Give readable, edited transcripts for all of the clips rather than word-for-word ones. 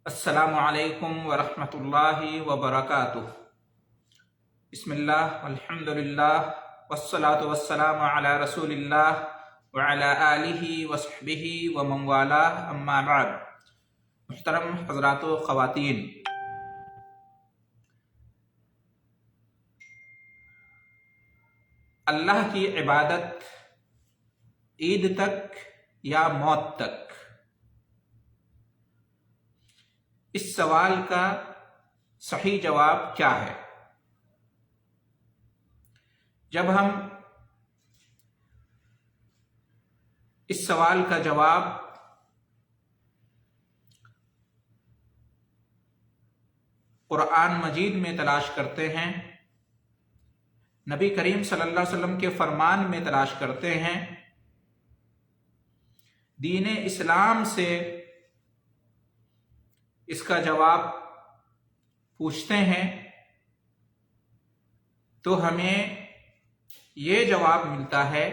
السلام علیکم ورحمۃ اللہ وبرکاتہ۔ بسم اللہ والحمد للہ والصلاة والسلام علی رسول اللہ وعلی آلہ وصحبہ ومن والاه، اما بعد۔ محترم حضرات و خواتین، اللہ کی عبادت عید تک یا موت تک، اس سوال کا صحیح جواب کیا ہے؟ جب ہم اس سوال کا جواب قرآن مجید میں تلاش کرتے ہیں، نبی کریم صلی اللہ علیہ وسلم کے فرمان میں تلاش کرتے ہیں، دین اسلام سے اس کا جواب پوچھتے ہیں، تو ہمیں یہ جواب ملتا ہے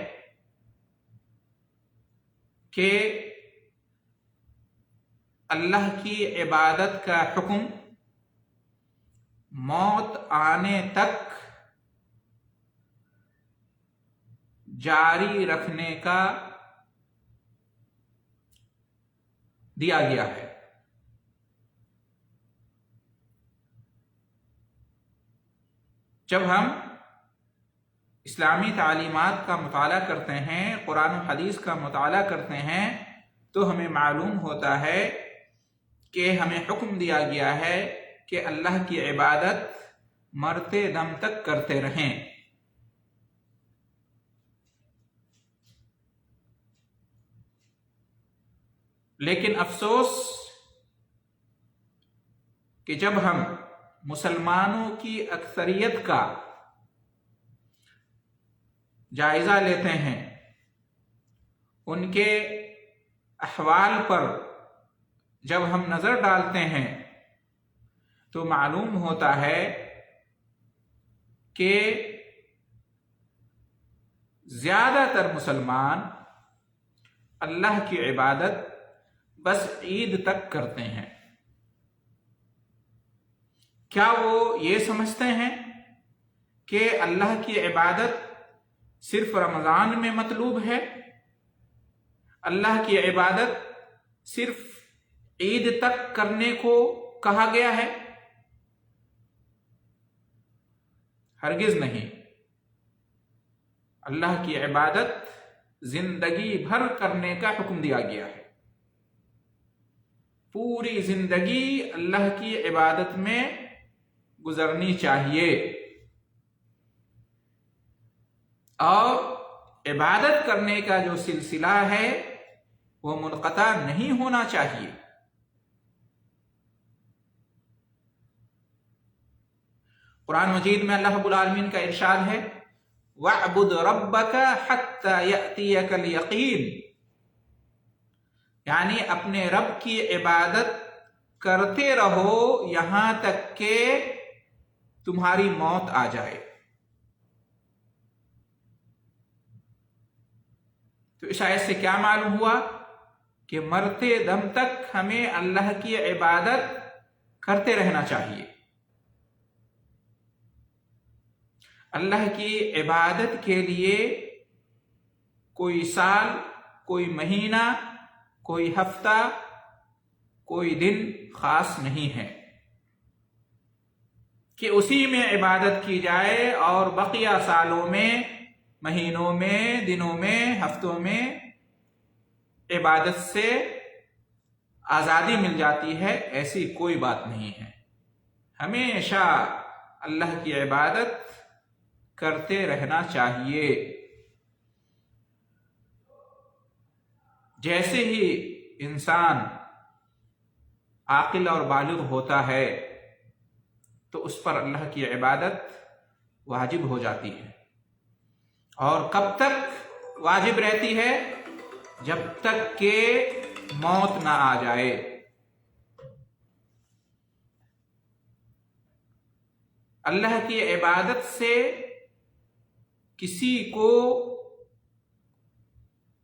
کہ اللہ کی عبادت کا حکم موت آنے تک جاری رکھنے کا دیا گیا ہے۔ جب ہم اسلامی تعلیمات کا مطالعہ کرتے ہیں، قرآن و حدیث کا مطالعہ کرتے ہیں، تو ہمیں معلوم ہوتا ہے کہ ہمیں حکم دیا گیا ہے کہ اللہ کی عبادت مرتے دم تک کرتے رہیں۔ لیکن افسوس کہ جب ہم مسلمانوں کی اکثریت کا جائزہ لیتے ہیں، ان کے احوال پر جب ہم نظر ڈالتے ہیں، تو معلوم ہوتا ہے کہ زیادہ تر مسلمان اللہ کی عبادت بس عید تک کرتے ہیں۔ کیا وہ یہ سمجھتے ہیں کہ اللہ کی عبادت صرف رمضان میں مطلوب ہے؟ اللہ کی عبادت صرف عید تک کرنے کو کہا گیا ہے؟ ہرگز نہیں۔ اللہ کی عبادت زندگی بھر کرنے کا حکم دیا گیا ہے۔ پوری زندگی اللہ کی عبادت میں گزرنی چاہیے، اور عبادت کرنے کا جو سلسلہ ہے وہ منقطع نہیں ہونا چاہیے۔ قرآن مجید میں اللہ رب العالمین کا ارشاد ہے، وَاعْبُدْ رَبَّكَ حَتَّى يَأْتِيَكَ الْيَقِينُ، یعنی اپنے رب کی عبادت کرتے رہو یہاں تک کہ تمہاری موت آ جائے۔ تو اس آیت سے کیا معلوم ہوا کہ مرتے دم تک ہمیں اللہ کی عبادت کرتے رہنا چاہیے۔ اللہ کی عبادت کے لیے کوئی سال، کوئی مہینہ، کوئی ہفتہ، کوئی دن خاص نہیں ہے کہ اسی میں عبادت کی جائے، اور بقیہ سالوں میں، مہینوں میں، دنوں میں، ہفتوں میں عبادت سے آزادی مل جاتی ہے۔ ایسی کوئی بات نہیں ہے۔ ہمیشہ اللہ کی عبادت کرتے رہنا چاہیے۔ جیسے ہی انسان عاقل اور بالغ ہوتا ہے تو اس پر اللہ کی عبادت واجب ہو جاتی ہے، اور کب تک واجب رہتی ہے؟ جب تک کہ موت نہ آ جائے۔ اللہ کی عبادت سے کسی کو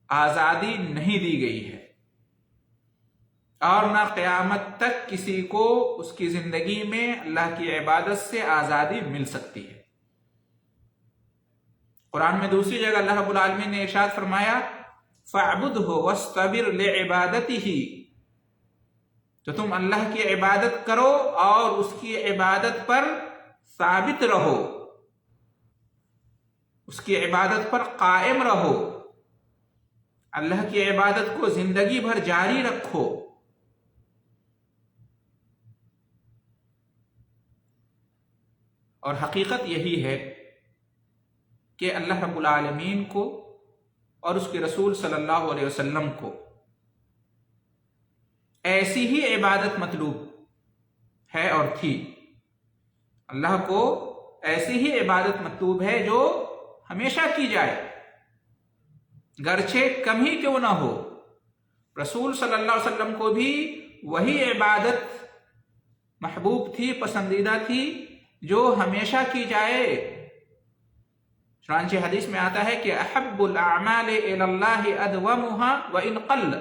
آزادی نہیں دی گئی ہے۔ اور نہ قیامت تک کسی کو اس کی زندگی میں اللہ کی عبادت سے آزادی مل سکتی ہے۔ قرآن میں دوسری جگہ اللہ رب العالمین نے ارشاد فرمایا فَاعْبُدْهُ وَاسْتَبِرْ لِعِبَادَتِهِ، تو تم اللہ کی عبادت کرو اور اس کی عبادت پر ثابت رہو، اس کی عبادت پر قائم رہو، اللہ کی عبادت کو زندگی بھر جاری رکھو۔ اور حقیقت یہی ہے کہ اللہ رب العالمین کو اور اس کے رسول صلی اللہ علیہ وسلم کو ایسی ہی عبادت مطلوب ہے اور تھی۔ اللہ کو ایسی ہی عبادت مطلوب ہے جو ہمیشہ کی جائے، گرچہ کم ہی کیوں نہ ہو۔ رسول صلی اللہ علیہ وسلم کو بھی وہی عبادت محبوب تھی، پسندیدہ تھی جو ہمیشہ کی جائے۔ چنانچہ حدیث میں آتا ہے کہ احب الاعمال الی اللہ ادومها وان قل،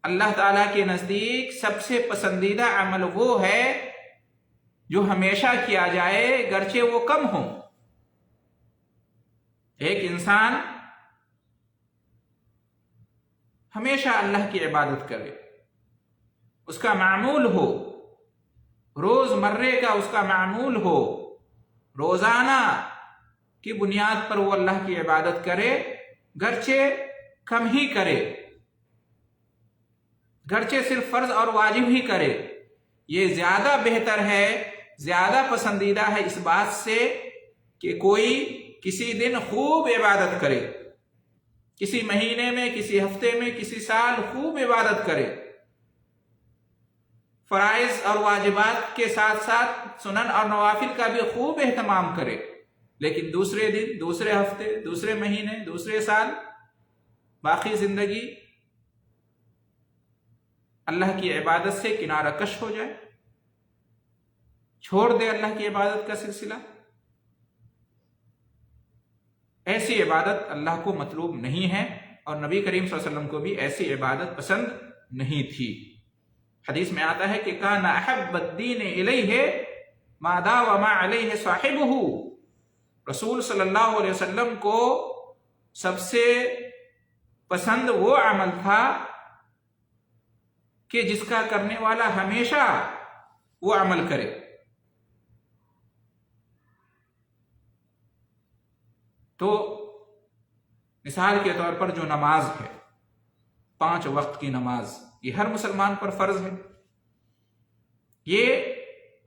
اللہ تعالیٰ کے نزدیک سب سے پسندیدہ عمل وہ ہے جو ہمیشہ کیا جائے گرچہ وہ کم ہو۔ ایک انسان ہمیشہ اللہ کی عبادت کرے، اس کا معمول ہو، روز مرے کا اس کا معمول ہو، روزانہ کی بنیاد پر وہ اللہ کی عبادت کرے، گرچہ کم ہی کرے، گرچہ صرف فرض اور واجب ہی کرے، یہ زیادہ بہتر ہے، زیادہ پسندیدہ ہے اس بات سے کہ کوئی کسی دن خوب عبادت کرے، کسی مہینے میں، کسی ہفتے میں، کسی سال خوب عبادت کرے، فرائض اور واجبات کے ساتھ ساتھ سنن اور نوافل کا بھی خوب اہتمام کرے، لیکن دوسرے دن، دوسرے ہفتے، دوسرے مہینے، دوسرے سال، باقی زندگی اللہ کی عبادت سے کنارہ کش ہو جائے، چھوڑ دے اللہ کی عبادت کا سلسلہ۔ ایسی عبادت اللہ کو مطلوب نہیں ہے، اور نبی کریم صلی اللہ علیہ وسلم کو بھی ایسی عبادت پسند نہیں تھی۔ حدیث میں آتا ہے کہ کان احب الدین الیہ ما داوم علیہ صاحبہ، رسول صلی اللہ علیہ وسلم کو سب سے پسند وہ عمل تھا کہ جس کا کرنے والا ہمیشہ وہ عمل کرے۔ تو مثال کے طور پر جو نماز ہے، 5 وقت کی نماز، یہ ہر مسلمان پر فرض ہے، یہ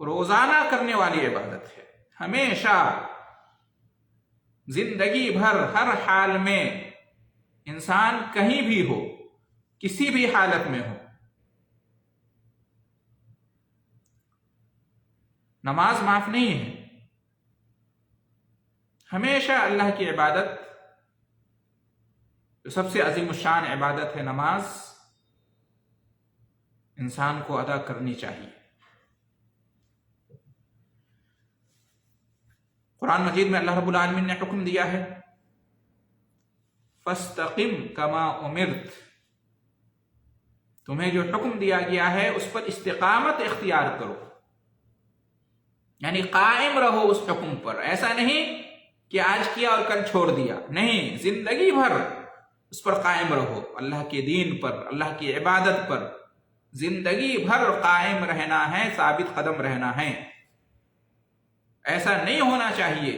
روزانہ کرنے والی عبادت ہے، ہمیشہ زندگی بھر ہر حال میں، انسان کہیں بھی ہو، کسی بھی حالت میں ہو، نماز معاف نہیں ہے۔ ہمیشہ اللہ کی عبادت، جو سب سے عظیم الشان عبادت ہے نماز، انسان کو ادا کرنی چاہیے۔ قرآن مجید میں اللہ رب العالمین نے حکم دیا ہے فَاسْتَقِمْ كَمَا أُمِرْتَ، تمہیں جو حکم دیا گیا ہے اس پر استقامت اختیار کرو، یعنی قائم رہو اس حکم پر۔ ایسا نہیں کہ آج کیا اور کل چھوڑ دیا، نہیں، زندگی بھر اس پر قائم رہو، اللہ کے دین پر، اللہ کی عبادت پر زندگی بھر قائم رہنا ہے، ثابت قدم رہنا ہے۔ ایسا نہیں ہونا چاہیے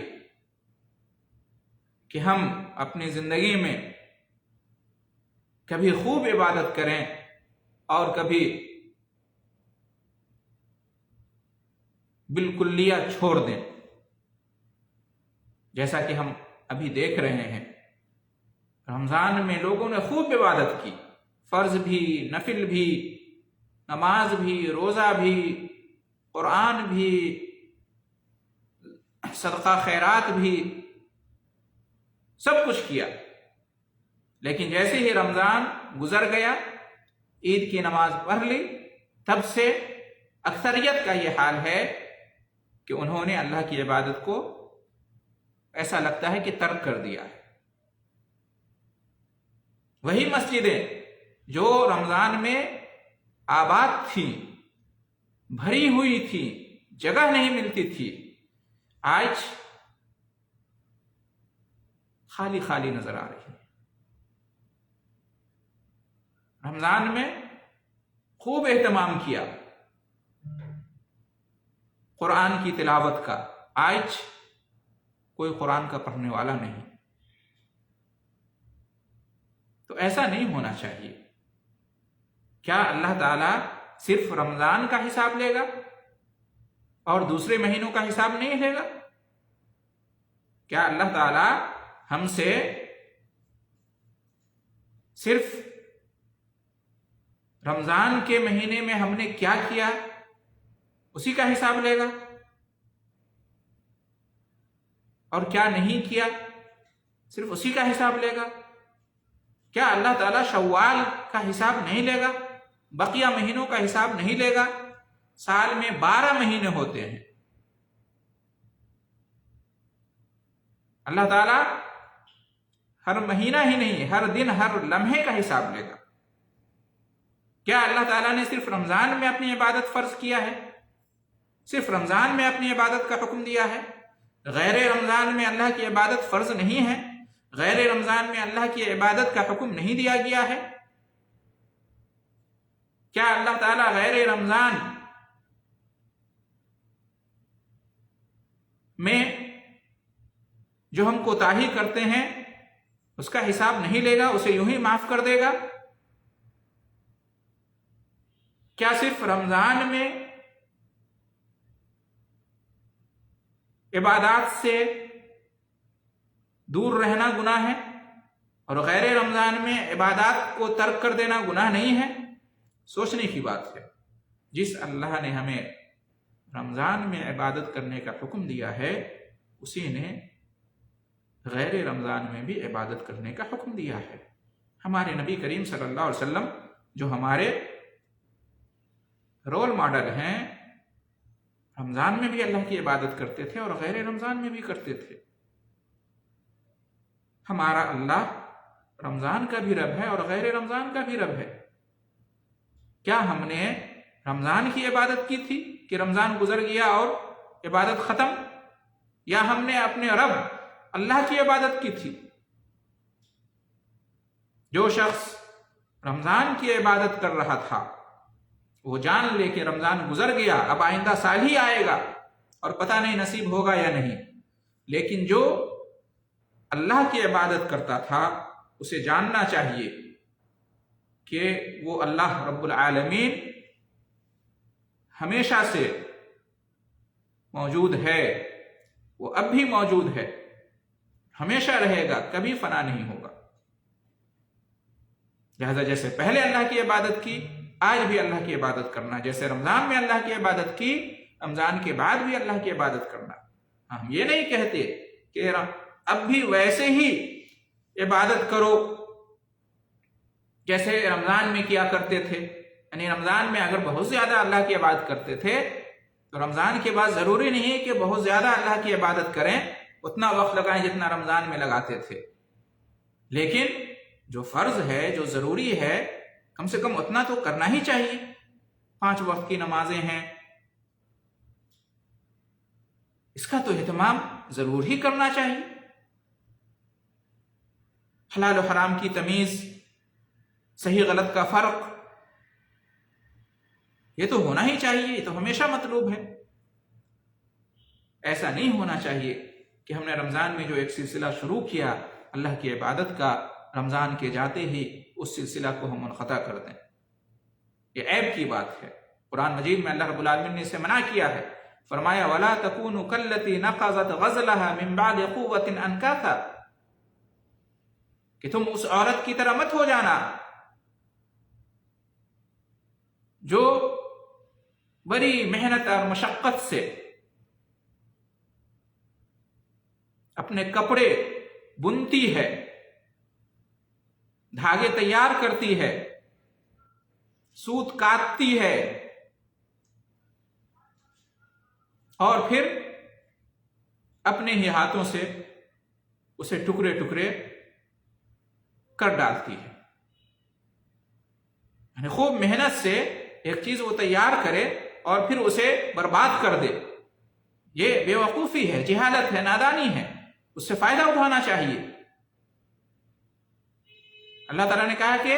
کہ ہم اپنی زندگی میں کبھی خوب عبادت کریں اور کبھی بالکلیہ چھوڑ دیں، جیسا کہ ہم ابھی دیکھ رہے ہیں۔ رمضان میں لوگوں نے خوب عبادت کی، فرض بھی، نفل بھی، نماز بھی، روزہ بھی، قرآن بھی، صدقہ خیرات بھی، سب کچھ کیا، لیکن جیسے ہی رمضان گزر گیا، عید کی نماز پڑھ لی، تب سے اکثریت کا یہ حال ہے کہ انہوں نے اللہ کی عبادت کو ایسا لگتا ہے کہ ترک کر دیا ہے۔ وہی مسجدیں جو رمضان میں آباد تھی، بھری ہوئی تھی، جگہ نہیں ملتی تھی، آج خالی خالی نظر آ رہی ہے۔ رمضان میں خوب اہتمام کیا قرآن کی تلاوت کا، آج کوئی قرآن کا پڑھنے والا نہیں۔ تو ایسا نہیں ہونا چاہیے۔ کیا اللہ تعالیٰ صرف رمضان کا حساب لے گا اور دوسرے مہینوں کا حساب نہیں لے گا؟ کیا اللہ تعالیٰ ہم سے صرف رمضان کے مہینے میں ہم نے کیا کیا اسی کا حساب لے گا اور کیا نہیں کیا صرف اسی کا حساب لے گا؟ کیا اللہ تعالیٰ شوال کا حساب نہیں لے گا، بقیہ مہینوں کا حساب نہیں لے گا؟ سال میں 12 مہینے ہوتے ہیں، اللہ تعالیٰ ہر مہینہ ہی نہیں، ہر دن ہر لمحے کا حساب لے گا۔ کیا اللہ تعالیٰ نے صرف رمضان میں اپنی عبادت فرض کیا ہے، صرف رمضان میں اپنی عبادت کا حکم دیا ہے؟ غیر رمضان میں اللہ کی عبادت فرض نہیں ہے، غیر رمضان میں اللہ کی عبادت کا حکم نہیں دیا گیا ہے؟ کیا اللہ تعالیٰ غیر رمضان میں جو ہم کوتاہی کرتے ہیں اس کا حساب نہیں لے گا، اسے یوں ہی معاف کر دے گا؟ کیا صرف رمضان میں عبادات سے دور رہنا گناہ ہے اور غیر رمضان میں عبادات کو ترک کر دینا گناہ نہیں ہے؟ سوچنے کی بات ہے۔ جس اللہ نے ہمیں رمضان میں عبادت کرنے کا حکم دیا ہے اسی نے غیر رمضان میں بھی عبادت کرنے کا حکم دیا ہے۔ ہمارے نبی کریم صلی اللہ علیہ وسلم جو ہمارے رول ماڈل ہیں، رمضان میں بھی اللہ کی عبادت کرتے تھے اور غیر رمضان میں بھی کرتے تھے۔ ہمارا اللہ رمضان کا بھی رب ہے اور غیر رمضان کا بھی رب ہے۔ کیا ہم نے رمضان کی عبادت کی تھی کہ رمضان گزر گیا اور عبادت ختم، یا ہم نے اپنے رب اللہ کی عبادت کی تھی؟ جو شخص رمضان کی عبادت کر رہا تھا وہ جان لے کہ رمضان گزر گیا، اب آئندہ سال ہی آئے گا اور پتہ نہیں نصیب ہوگا یا نہیں۔ لیکن جو اللہ کی عبادت کرتا تھا اسے جاننا چاہیے کہ وہ اللہ رب العالمین ہمیشہ سے موجود ہے، وہ اب بھی موجود ہے، ہمیشہ رہے گا، کبھی فنا نہیں ہوگا۔ لہذا جیسے پہلے اللہ کی عبادت کی، آج بھی اللہ کی عبادت کرنا، جیسے رمضان میں اللہ کی عبادت کی، رمضان کے بعد بھی اللہ کی عبادت کرنا۔ ہم یہ نہیں کہتے کہ اب بھی ویسے ہی عبادت کرو جیسے رمضان میں کیا کرتے تھے، یعنی رمضان میں اگر بہت زیادہ اللہ کی عبادت کرتے تھے تو رمضان کے بعد ضروری نہیں ہے کہ بہت زیادہ اللہ کی عبادت کریں، اتنا وقت لگائیں جتنا رمضان میں لگاتے تھے۔ لیکن جو فرض ہے، جو ضروری ہے، کم سے کم اتنا تو کرنا ہی چاہیے۔ 5 وقت کی نمازیں ہیں، اس کا تو اہتمام ضرور ہی کرنا چاہیے۔ حلال و حرام کی تمیز، صحیح غلط کا فرق، یہ تو ہونا ہی چاہیے، یہ تو ہمیشہ مطلوب ہے۔ ایسا نہیں ہونا چاہیے کہ ہم نے رمضان میں جو ایک سلسلہ شروع کیا اللہ کی عبادت کا، رمضان کے جاتے ہی اس سلسلہ کو ہم منقطع کر دیں۔ یہ عیب کی بات ہے۔ قرآن مجید میں اللہ رب العالمین نے اسے منع کیا ہے، فرمایا وَلَا تَكُونُوا كَالَّتِي نَقَضَتْ غَزْلَهَا مِن بَعْدِ قُوَّةٍ أَنْكَاثًا، کہ تم اس عورت کی طرح مت ہو جانا جو بڑی محنت اور مشقت سے اپنے کپڑے بنتی ہے، دھاگے تیار کرتی ہے، سوت کاٹتی ہے اور پھر اپنے ہی ہاتھوں سے اسے ٹکڑے ٹکڑے کر ڈالتی ہے۔ یعنی خوب محنت سے ایک چیز وہ تیار کرے اور پھر اسے برباد کر دے، یہ بے وقوفی ہے، جہالت ہے، نادانی ہے، اس سے فائدہ اٹھانا چاہیے۔ اللہ تعالیٰ نے کہا کہ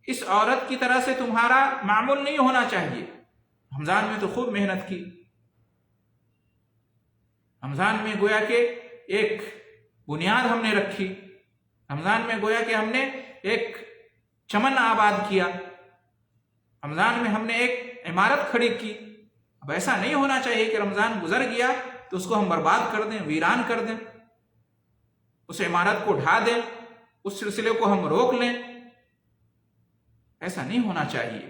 اس عورت کی طرح سے تمہارا معمول نہیں ہونا چاہیے۔ رمضان میں تو خوب محنت کی، رمضان میں گویا کہ ایک بنیاد ہم نے رکھی، رمضان میں گویا کہ ہم نے ایک چمن آباد کیا، رمضان میں ہم نے ایک عمارت کھڑی کی۔ اب ایسا نہیں ہونا چاہیے کہ رمضان گزر گیا تو اس کو ہم برباد کر دیں، ویران کر دیں، اس عمارت کو ڈھا دیں، اس سلسلے کو ہم روک لیں۔ ایسا نہیں ہونا چاہیے،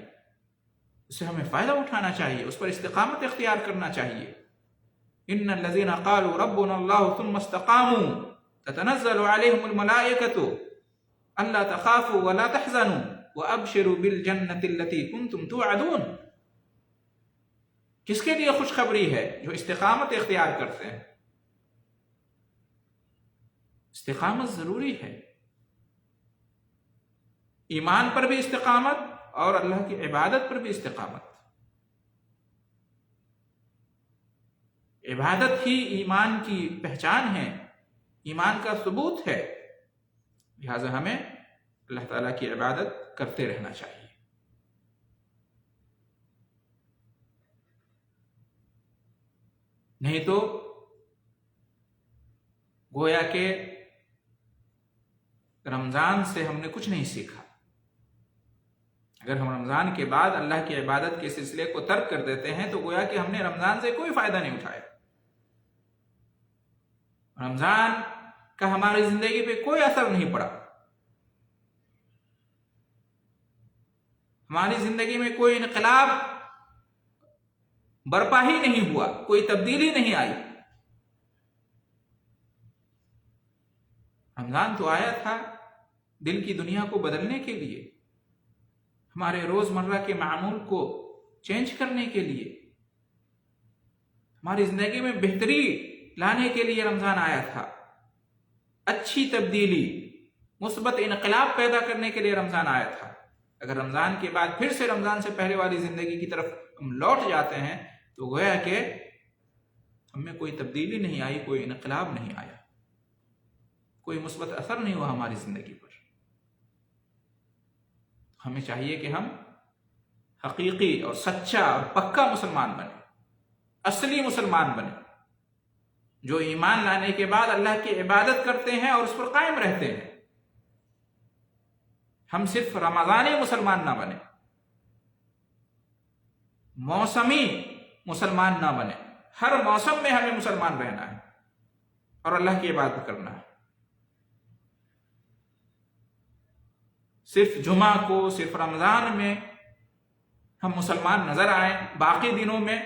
اسے ہمیں فائدہ اٹھانا چاہیے، اس پر استقامت اختیار کرنا چاہیے۔ ان الذين قالوا ربنا الله ثم استقاموا تتنزل عليهم الملائكة الا تخافوا ولا تحزنوا وابشروا بالجنة التي كنتم توعدون۔ کس کے لیے خوشخبری ہے؟ جو استقامت اختیار کرتے ہیں۔ استقامت ضروری ہے، ایمان پر بھی استقامت اور اللہ کی عبادت پر بھی استقامت۔ عبادت ہی ایمان کی پہچان ہے، ایمان کا ثبوت ہے، لہذا ہمیں اللہ تعالیٰ کی عبادت کرتے رہنا چاہیے۔ نہیں تو گویا کہ رمضان سے ہم نے کچھ نہیں سیکھا۔ اگر ہم رمضان کے بعد اللہ کی عبادت کے سلسلے کو ترک کر دیتے ہیں تو گویا کہ ہم نے رمضان سے کوئی فائدہ نہیں اٹھایا، رمضان کا ہماری زندگی پہ کوئی اثر نہیں پڑا، ہماری زندگی میں کوئی انقلاب برپا ہی نہیں ہوا، کوئی تبدیلی نہیں آئی۔ رمضان تو آیا تھا دل کی دنیا کو بدلنے کے لیے، ہمارے روزمرہ کے معمول کو چینج کرنے کے لیے، ہماری زندگی میں بہتری لانے کے لیے رمضان آیا تھا، اچھی تبدیلی، مثبت انقلاب پیدا کرنے کے لیے رمضان آیا تھا۔ اگر رمضان کے بعد پھر سے رمضان سے پہلے والی زندگی کی طرف ہم لوٹ جاتے ہیں تو گویا کہ ہم میں کوئی تبدیلی نہیں آئی، کوئی انقلاب نہیں آیا، کوئی مثبت اثر نہیں ہوا ہماری زندگی پر۔ ہمیں چاہیے کہ ہم حقیقی اور سچا اور پکا مسلمان بنیں، اصلی مسلمان بنیں، جو ایمان لانے کے بعد اللہ کی عبادت کرتے ہیں اور اس پر قائم رہتے ہیں۔ ہم صرف رمضانی مسلمان نہ بنیں، موسمی مسلمان نہ بنیں، ہر موسم میں ہمیں مسلمان رہنا ہے اور اللہ کی عبادت کرنا ہے۔ صرف جمعہ کو، صرف رمضان میں ہم مسلمان نظر آئیں، باقی دنوں میں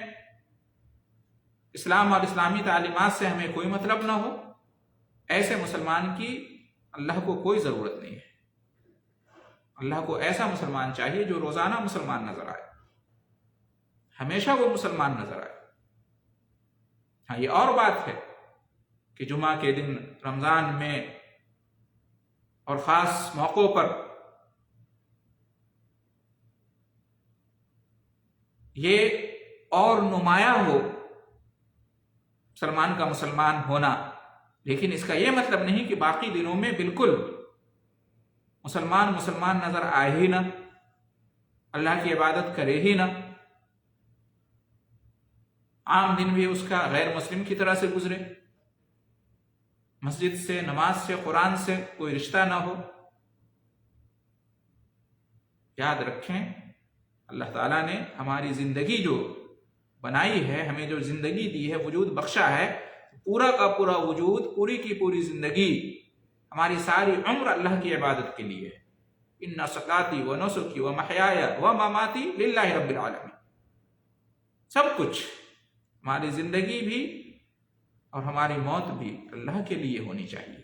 اسلام اور اسلامی تعلیمات سے ہمیں کوئی مطلب نہ ہو، ایسے مسلمان کی اللہ کو کوئی ضرورت نہیں ہے۔ اللہ کو ایسا مسلمان چاہیے جو روزانہ مسلمان نظر آئے، ہمیشہ وہ مسلمان نظر آئے۔ ہاں، یہ اور بات ہے کہ جمعہ کے دن رمضان میں اور خاص موقعوں پر یہ اور نمایاں ہو مسلمان کا مسلمان ہونا، لیکن اس کا یہ مطلب نہیں کہ باقی دنوں میں بالکل مسلمان نظر آئے ہی نہ، اللہ کی عبادت کرے ہی نہ، عام دن بھی اس کا غیر مسلم کی طرح سے گزرے، مسجد سے، نماز سے، قرآن سے کوئی رشتہ نہ ہو۔ یاد رکھیں، اللہ تعالیٰ نے ہماری زندگی جو بنائی ہے، ہمیں جو زندگی دی ہے، وجود بخشا ہے، پورا کا پورا وجود، پوری کی پوری زندگی، ہماری ساری عمر اللہ کی عبادت کے لیے۔ ان صلاتی و نسکی و محیای و مماتی للہ رب العالمین، سب کچھ، ہماری زندگی بھی اور ہماری موت بھی اللہ کے لیے ہونی چاہیے،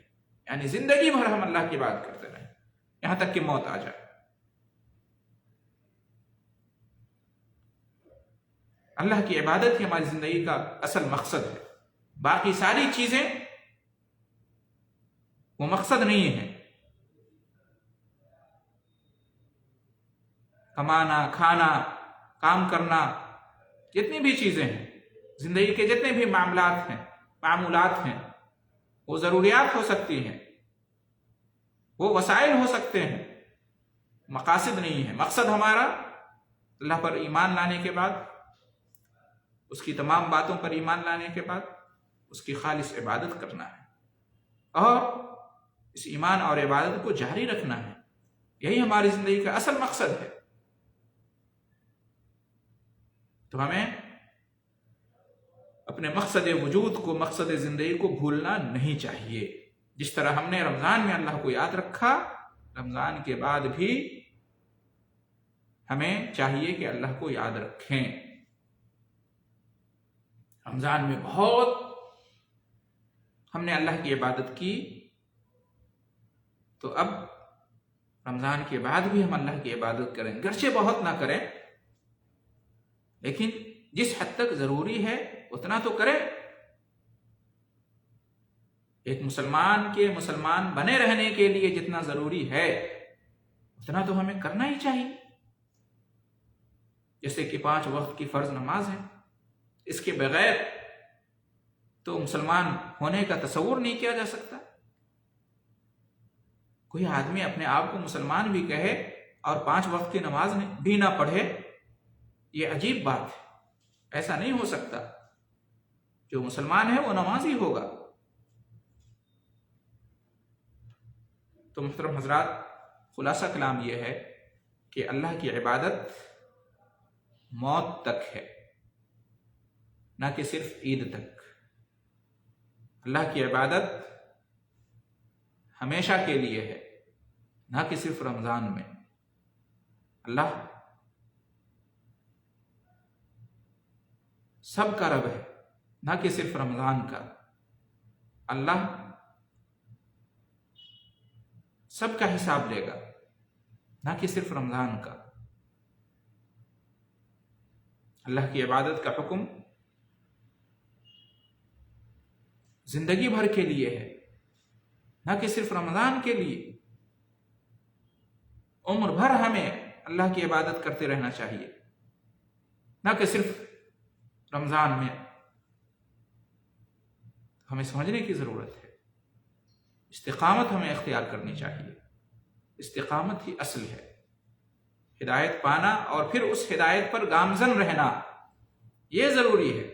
یعنی زندگی بھر ہم اللہ کی بات کرتے رہیں یہاں تک کہ موت آ جائے۔ اللہ کی عبادت ہی ہماری زندگی کا اصل مقصد ہے، باقی ساری چیزیں وہ مقصد نہیں ہے۔ کمانا، کھانا، کام کرنا، جتنی بھی چیزیں ہیں، زندگی کے جتنے بھی معمولات ہیں، وہ ضروریات ہو سکتی ہیں، وہ وسائل ہو سکتے ہیں، مقاصد نہیں ہیں۔ مقصد ہمارا اللہ پر ایمان لانے کے بعد، اس کی تمام باتوں پر ایمان لانے کے بعد اس کی خالص عبادت کرنا ہے اور اس ایمان اور عبادت کو جاری رکھنا ہے۔ یہی ہماری زندگی کا اصل مقصد ہے۔ تو ہمیں اپنے مقصد وجود کو، مقصد زندگی کو بھولنا نہیں چاہیے۔ جس طرح ہم نے رمضان میں اللہ کو یاد رکھا، رمضان کے بعد بھی ہمیں چاہیے کہ اللہ کو یاد رکھیں۔ رمضان میں بہت ہم نے اللہ کی عبادت کی، تو اب رمضان کے بعد بھی ہم اللہ کی عبادت کریں، گرچہ بہت نہ کریں، لیکن جس حد تک ضروری ہے اتنا تو کریں۔ ایک مسلمان کے مسلمان بنے رہنے کے لیے جتنا ضروری ہے اتنا تو ہمیں کرنا ہی چاہیے۔ جیسے کہ 5 وقت کی فرض نماز ہے، اس کے بغیر تو مسلمان ہونے کا تصور نہیں کیا جا سکتا۔ کوئی آدمی اپنے آپ کو مسلمان بھی کہے اور 5 وقت کی نماز بھی نہ پڑھے، یہ عجیب بات ہے۔ ایسا نہیں ہو سکتا۔ جو مسلمان ہے وہ نمازی ہوگا۔ تو محترم حضرات، خلاصہ کلام یہ ہے کہ اللہ کی عبادت موت تک ہے، نہ کہ صرف عید تک۔ اللہ کی عبادت ہمیشہ کے لیے ہے، نہ کہ صرف رمضان میں۔ اللہ سب کا رب ہے، نہ کہ صرف رمضان کا۔ اللہ سب کا حساب لے گا، نہ کہ صرف رمضان کا۔ اللہ کی عبادت کا حکم زندگی بھر کے لیے ہے، نہ کہ صرف رمضان کے لیے۔ عمر بھر ہمیں اللہ کی عبادت کرتے رہنا چاہیے، نہ کہ صرف رمضان میں۔ ہمیں سمجھنے کی ضرورت ہے، استقامت ہمیں اختیار کرنی چاہیے۔ استقامت ہی اصل ہے، ہدایت پانا اور پھر اس ہدایت پر گامزن رہنا، یہ ضروری ہے۔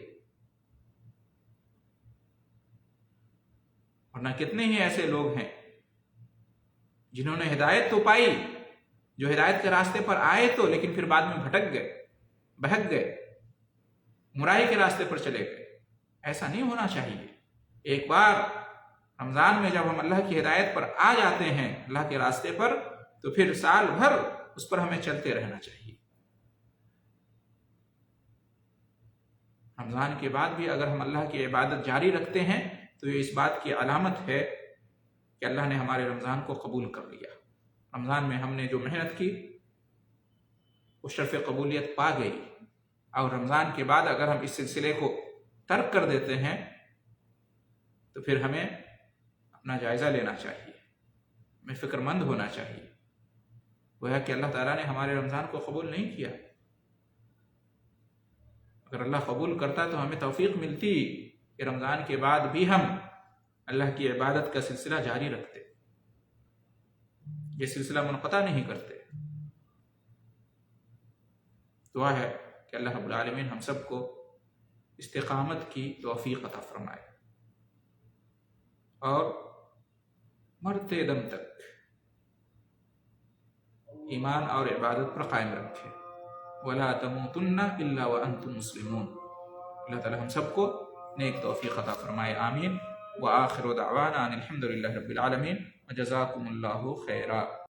ورنہ کتنے ہی ایسے لوگ ہیں جنہوں نے ہدایت تو پائی، جو ہدایت کے راستے پر آئے تو، لیکن پھر بعد میں بھٹک گئے، بہک گئے، گمراہی کے راستے پر چلے گئے۔ ایسا نہیں ہونا چاہیے۔ ایک بار رمضان میں جب ہم اللہ کی ہدایت پر آ جاتے ہیں، اللہ کے راستے پر، تو پھر سال بھر اس پر ہمیں چلتے رہنا چاہیے۔ رمضان کے بعد بھی اگر ہم اللہ کی عبادت جاری رکھتے ہیں تو یہ اس بات کی علامت ہے کہ اللہ نے ہمارے رمضان کو قبول کر لیا۔ رمضان میں ہم نے جو محنت کی وہ شرف قبولیت پا گئی، اور رمضان کے بعد اگر ہم اس سلسلے کو ترک کر دیتے ہیں تو پھر ہمیں اپنا جائزہ لینا چاہیے، ہمیں فکر مند ہونا چاہیے۔ وہ ہے کہ اللہ تعالیٰ نے ہمارے رمضان کو قبول نہیں کیا۔ اگر اللہ قبول کرتا تو ہمیں توفیق ملتی کہ رمضان کے بعد بھی ہم اللہ کی عبادت کا سلسلہ جاری رکھتے، یہ سلسلہ منقطع نہیں کرتے۔ دعا ہے کہ اللہ رب العالمین ہم سب کو استقامت کی توفیق عطا فرمائے اور مرتے دم تک ایمان اور عبادت پر قائم رکھے۔ وَلَا تَمُوتُنَّ إِلَّا وَأَنْتُمْ مُسْلِمُونَ۔ اللہ تعالی ہم سب کو نیک توفیق عطا فرمائے، آمین۔ وآخر دعوانا ان الحمد للہ رب العالمین، وجزاکم اللہ خیرا۔